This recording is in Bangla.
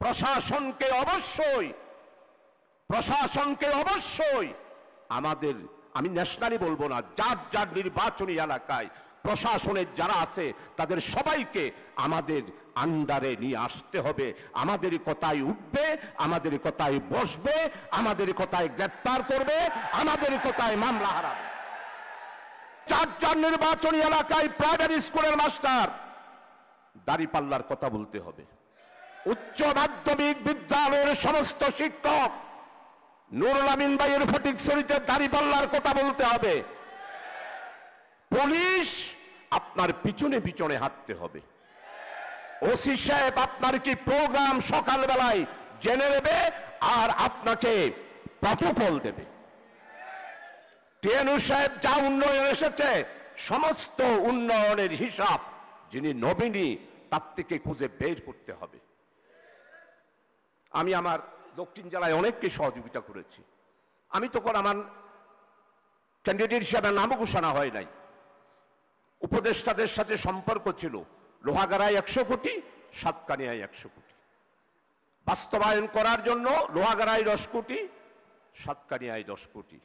প্রশাসনকে অবশ্যই আমাদের, আমি ন্যাশনালি বলবো না, যার যার নির্বাচনী এলাকায় প্রশাসনের যারা আছে তাদের সবাইকে আমাদের আন্ডারে নিয়ে আসতে হবে। আমাদের কথায় উঠবে, আমাদের কথায় বসবে, আমাদের কথায় গ্রেফতার করবে, আমাদের কথায় মামলা হারাবে। যার যার নির্বাচনী এলাকায় প্রাইমারি স্কুলের মাস্টার দাঁড়িপাল্লার কথা বলতে হবে। উচ্চ মাধ্যমিক বিদ্যালয়ের সমস্ত শিক্ষক নুরুল আমিন ভাইয়ের ফটিকছড়িতে দাঁড়িপাল্লার কথা বলতে হবে। পুলিশ আপনার পিছনে পিছনে হাঁটতে হবে। ওসি সাহেব আপনার কি প্রোগ্রাম সকালবেলায় জেনে নেবে আর আপনাকে প্রটোকল দেবে। টিএনউ সাহেব যা উন্নয়ন এসেছে সমস্ত উন্নয়নের হিসাব যিনি নবীনী তার থেকে খুঁজে বের করতে হবে। আমি আমার দক্ষিণ জেলায় অনেককে সহযোগিতা করেছি। আমি তখন আমার ক্যান্ডিডেট হিসাবে নামও ঘোষণা হয় নাই। উপদেষ্টাদের সাথে সম্পর্ক ছিল, লোহাগাড়ায় 100 কোটি, সাতকানিয়ায় 100 কোটি বাস্তবায়ন করার জন্য। লোহাগাড়ায় 10 কোটি, সাতকানিয়ায় 10 কোটি।